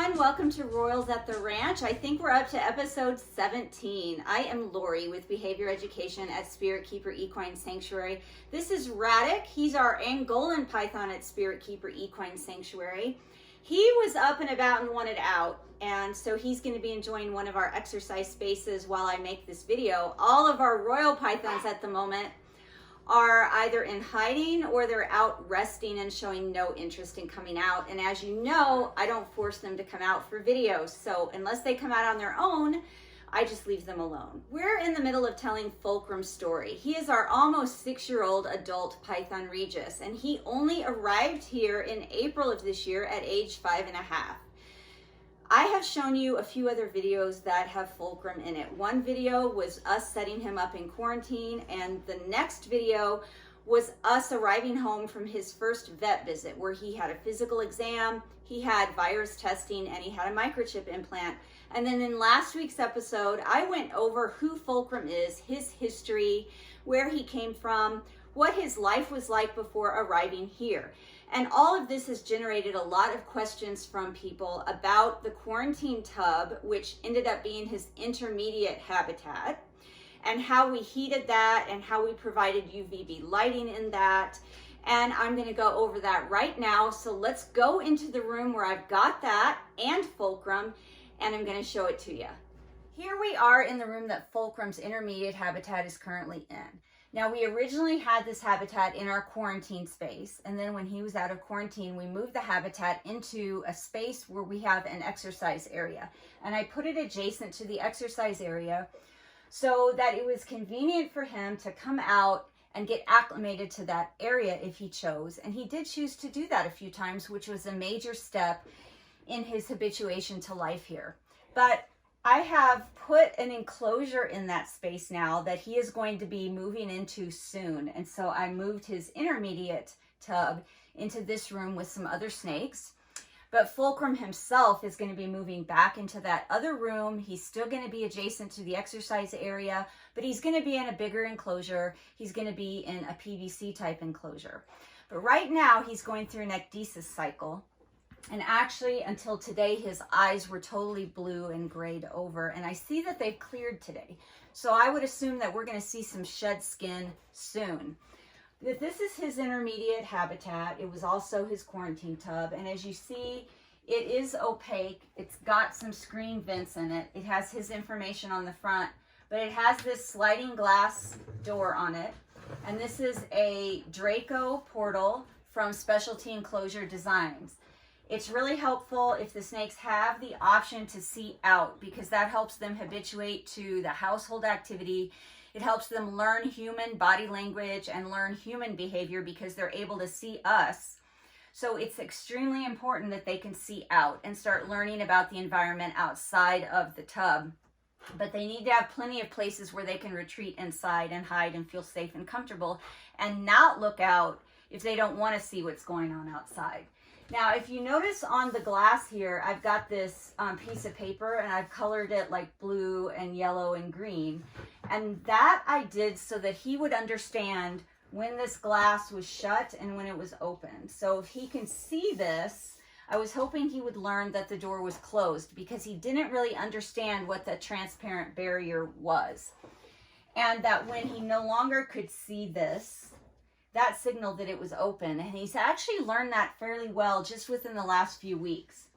everyone, welcome to Royals at the Ranch. I think we're up to episode 17. I am Lori with Behavior Education at Spirit Keeper Equine Sanctuary. This is Radek. He's our Angolan python at Spirit Keeper Equine Sanctuary. He was up and about and wanted out, and so he's going to be enjoying one of our exercise spaces while I make this video. All of our royal pythons at the moment are either in hiding or they're out resting and showing no interest in coming out. And as you know, I don't force them to come out for videos. So unless they come out on their own, I just leave them alone. We're in the middle of telling Fulcrum's story. He is our almost 6-year-old adult python Regis, and he only arrived here in April of this year at age 5.5. I have shown you a few other videos that have Fulcrum in it. One video was us setting him up in quarantine, and the next video was us arriving home from his first vet visit where he had a physical exam, he had virus testing, and he had a microchip implant. And then in last week's episode, I went over who Fulcrum is, his history, where he came from, what his life was like before arriving here. And all of this has generated a lot of questions from people about the quarantine tub, which ended up being his intermediate habitat, and how we heated that and how we provided UVB lighting in that. And I'm going to go over that right now. So let's go into the room where I've got that and Fulcrum, and I'm going to show it to you. Here we are in the room that Fulcrum's intermediate habitat is currently in. Now, we originally had this habitat in our quarantine space, and then when he was out of quarantine, we moved the habitat into a space where we have an exercise area. And I put it adjacent to the exercise area so that it was convenient for him to come out and get acclimated to that area if he chose. And he did choose to do that a few times, which was a major step in his habituation to life here. But I have put an enclosure in that space now that he is going to be moving into soon. And so I moved his intermediate tub into this room with some other snakes. But Fulcrum himself is going to be moving back into that other room. He's still going to be adjacent to the exercise area, but he's going to be in a bigger enclosure. He's going to be in a PVC type enclosure. But right now he's going through an ecdysis cycle. And actually, until today, his eyes were totally blue and grayed over. And I see that they've cleared today. So I would assume that we're going to see some shed skin soon. But this is his intermediate habitat. It was also his quarantine tub. And as you see, it is opaque. It's got some screen vents in it. It has his information on the front, but it has this sliding glass door on it. And this is a Draco portal from Specialty Enclosure Designs. It's really helpful if the snakes have the option to see out, because that helps them habituate to the household activity. It helps them learn human body language and learn human behavior because they're able to see us. So it's extremely important that they can see out and start learning about the environment outside of the tub. But they need to have plenty of places where they can retreat inside and hide and feel safe and comfortable and not look out if they don't want to see what's going on outside. Now, if you notice on the glass here, I've got this piece of paper and I've colored it like blue and yellow and green. And that I did so that he would understand when this glass was shut and when it was open. So if he can see this, I was hoping he would learn that the door was closed because he didn't really understand what the transparent barrier was. And that when he no longer could see this, that signaled that it was open, and he's actually learned that fairly well just within the last few weeks.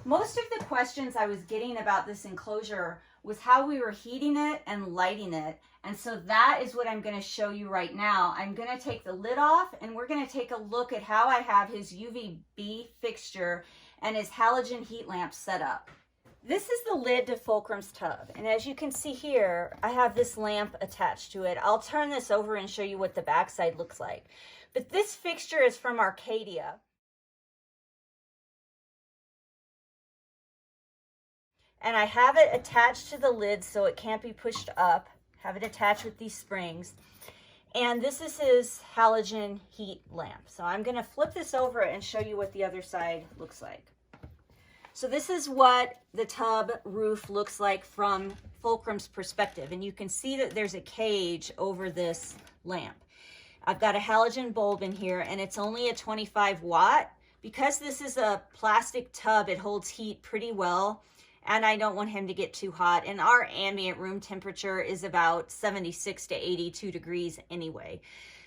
Most of the questions I was getting about this enclosure was how we were heating it and lighting it, and so that is what I'm going to show you right now. I'm going to take the lid off, and we're going to take a look at how I have his UVB fixture and his halogen heat lamp set up. This is the lid to Fulcrum's tub, and as you can see here, I have this lamp attached to it. I'll turn this over and show you what the backside looks like. But this fixture is from Arcadia. And I have it attached to the lid so it can't be pushed up. Have it attached with these springs. And this is his halogen heat lamp. So I'm going to flip this over and show you what the other side looks like. So this is what the tub roof looks like from Fulcrum's perspective. And you can see that there's a cage over this lamp. I've got a halogen bulb in here, and it's only a 25 watt, Because this is a plastic tub, it holds heat pretty well, and I don't want him to get too hot. And our ambient room temperature is about 76 to 82 degrees anyway.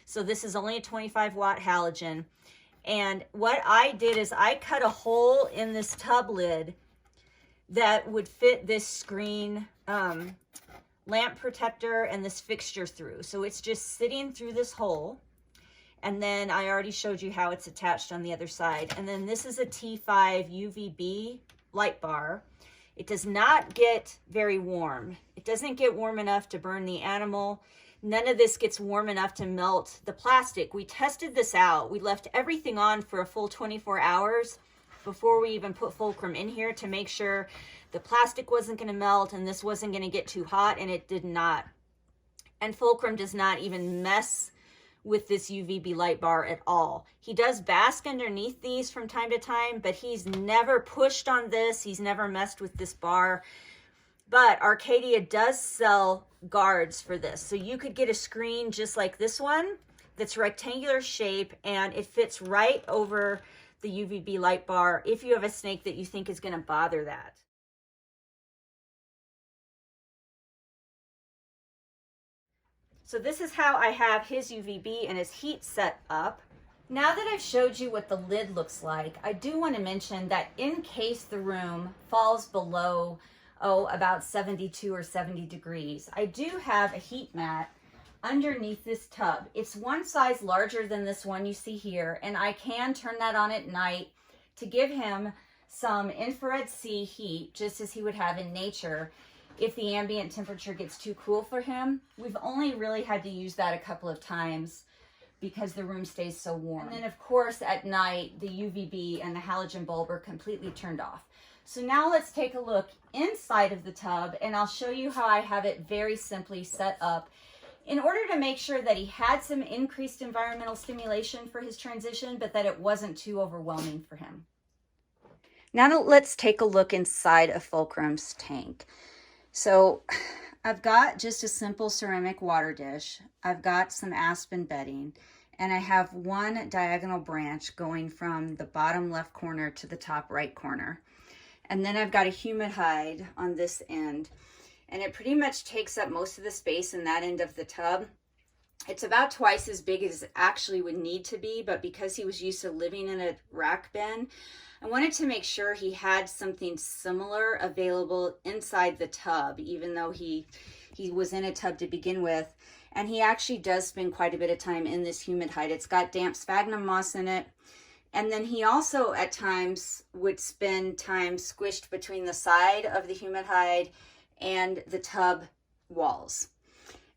So this is only a 25 watt halogen. And what I did is I cut a hole in this tub lid that would fit this screen lamp protector and this fixture through. So it's just sitting through this hole. And then I already showed you how it's attached on the other side. And then this is a T5 UVB light bar. It does not get very warm. It doesn't get warm enough to burn the animal. None of this gets warm enough to melt the plastic. We tested this out. We left everything on for a full 24 hours before we even put Fulcrum in here to make sure the plastic wasn't going to melt and this wasn't going to get too hot, and it did not. And Fulcrum does not even mess with this UVB light bar at all. He does bask underneath these from time to time, but he's never pushed on this. He's never messed with this bar. But Arcadia does sell guards for this. So you could get a screen just like this one that's rectangular shape, and it fits right over the UVB light bar if you have a snake that you think is going to bother that. So this is how I have his UVB and his heat set up. Now that I've showed you what the lid looks like, I do want to mention that in case the room falls below, about 72 or 70 degrees, I do have a heat mat underneath this tub. It's one size larger than this one you see here, and I can turn that on at night to give him some infrared C heat, just as he would have in nature if the ambient temperature gets too cool for him. We've only really had to use that a couple of times because the room stays so warm. And then of course at night, the UVB and the halogen bulb are completely turned off. So now let's take a look inside of the tub, and I'll show you how I have it very simply set up in order to make sure that he had some increased environmental stimulation for his transition, but that it wasn't too overwhelming for him. Now let's take a look inside of Fulcrum's tank. So I've got just a simple ceramic water dish. I've got some aspen bedding, and I have one diagonal branch going from the bottom left corner to the top right corner. And then I've got a humid hide on this end, and it pretty much takes up most of the space in that end of the tub. It's about twice as big as it actually would need to be, but because he was used to living in a rack bin, I wanted to make sure he had something similar available inside the tub, even though he was in a tub to begin with. And he actually does spend quite a bit of time in this humid hide. It's got damp sphagnum moss in it. And then he also at times would spend time squished between the side of the humid hide and the tub walls.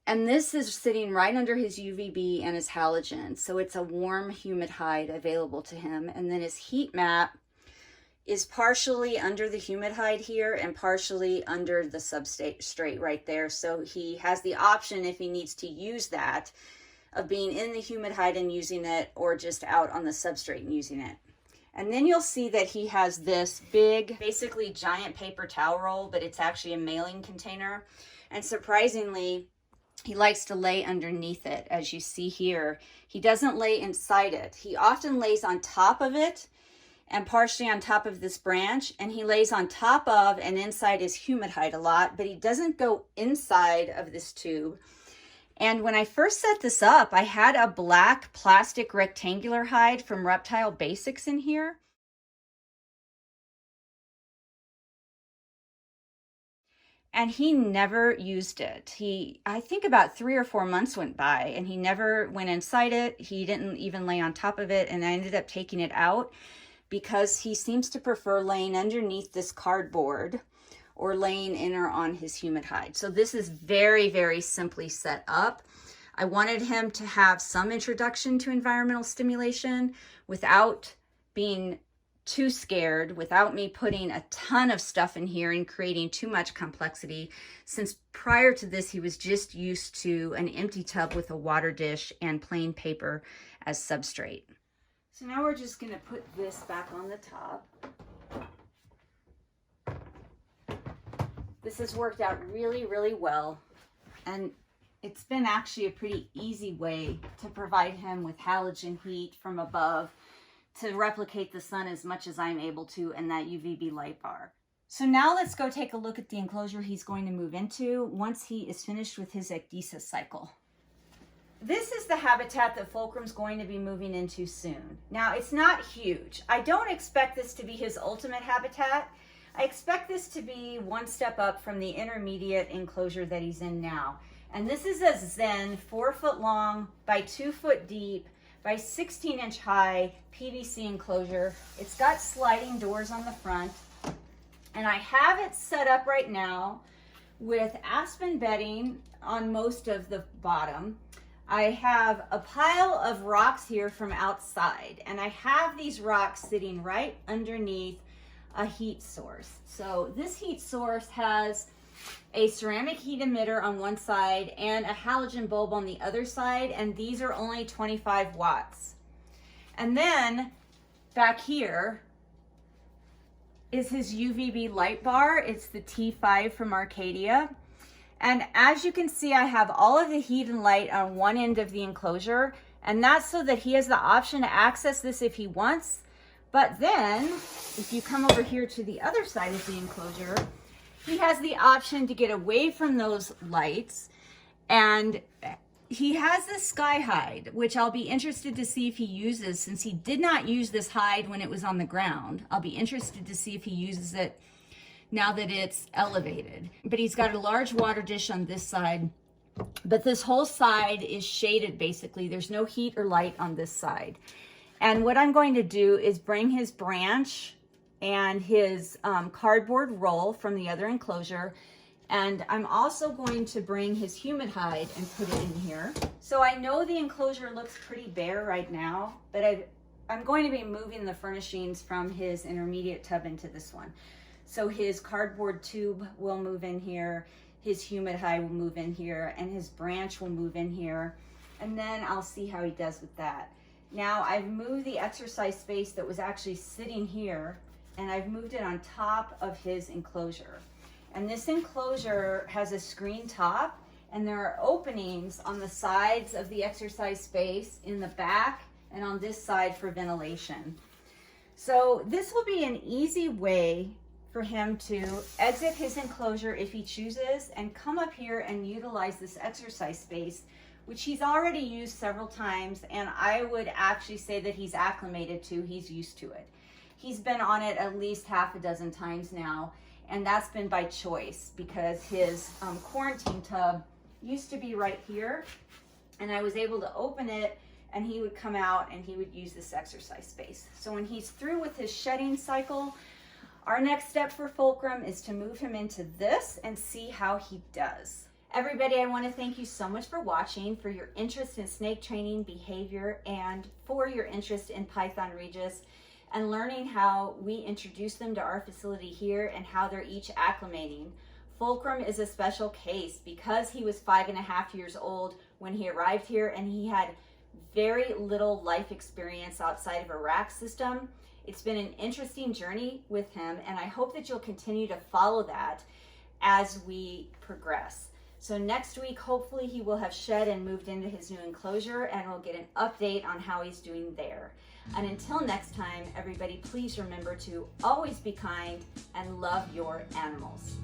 And this is sitting right under his UVB and his halogen. So it's a warm humid hide available to him. And then his heat mat is partially under the humid hide here and partially under the substrate right there. So he has the option, if he needs to use that, of being in the humid hide and using it, or just out on the substrate and using it. And then you'll see that he has this big, basically giant paper towel roll, but it's actually a mailing container. And surprisingly, he likes to lay underneath it, as you see here. He doesn't lay inside it. He often lays on top of it and partially on top of this branch, and he lays on top of and inside his humid hide a lot, but he doesn't go inside of this tube. And when I first set this up, I had a black plastic rectangular hide from Reptile Basics in here. And he never used it. I think about 3 or 4 months went by and he never went inside it. He didn't even lay on top of it, and I ended up taking it out because he seems to prefer laying underneath this cardboard or laying in or on his humid hide. So this is very, very simply set up. I wanted him to have some introduction to environmental stimulation without being too scared, without me putting a ton of stuff in here and creating too much complexity, since prior to this he was just used to an empty tub with a water dish and plain paper as substrate. So now we're just going to put this back on the top. This has worked out really, really well, and it's been actually a pretty easy way to provide him with halogen heat from above to replicate the sun as much as I'm able to in that UVB light bar. So now let's go take a look at the enclosure he's going to move into once he is finished with his ecdysis cycle. This is the habitat that Fulcrum's going to be moving into soon. Now, it's not huge. I don't expect this to be his ultimate habitat. I expect this to be one step up from the intermediate enclosure that he's in now. And this is a Zen 4 foot long by 2 foot deep by 16-inch high PVC enclosure. It's got sliding doors on the front. And I have it set up right now with aspen bedding on most of the bottom. I have a pile of rocks here from outside, and I have these rocks sitting right underneath a heat source. So this heat source has a ceramic heat emitter on one side and a halogen bulb on the other side, and these are only 25 watts. And then back here is his UVB light bar. It's the T5 from Arcadia. And as you can see, I have all of the heat and light on one end of the enclosure, and that's so that he has the option to access this if he wants. But then, if you come over here to the other side of the enclosure, he has the option to get away from those lights, and he has this sky hide, which I'll be interested to see if he uses, since he did not use this hide when it was on the ground. I'll be interested to see if he uses it now that it's elevated. But he's got a large water dish on this side, but this whole side is shaded basically. There's no heat or light on this side. And what I'm going to do is bring his branch and his cardboard roll from the other enclosure, and I'm also going to bring his humid hide and put it in here. So I know the enclosure looks pretty bare right now, but I'm going to be moving the furnishings from his intermediate tub into this one. So his cardboard tube will move in here, his humid hide will move in here, and his branch will move in here. And then I'll see how he does with that. Now I've moved the exercise space that was actually sitting here, and I've moved it on top of his enclosure. And this enclosure has a screen top, and there are openings on the sides of the exercise space, in the back, and on this side for ventilation. So this will be an easy way for him to exit his enclosure if he chooses and come up here and utilize this exercise space, which he's already used several times, and I would actually say that he's acclimated to, he's used to it. He's been on it at least half a dozen times now, and that's been by choice because his quarantine tub used to be right here, and I was able to open it and he would come out and he would use this exercise space. So when he's through with his shedding cycle, our next step for Fulcrum is to move him into this and see how he does. Everybody, I want to thank you so much for watching, for your interest in snake training behavior, and for your interest in Python Regis and learning how we introduce them to our facility here and how they're each acclimating. Fulcrum is a special case because he was 5.5 years old when he arrived here, and he had very little life experience outside of a rack system. It's been an interesting journey with him, and I hope that you'll continue to follow that as we progress. So next week, hopefully he will have shed and moved into his new enclosure, and we'll get an update on how he's doing there. And until next time, everybody, please remember to always be kind and love your animals.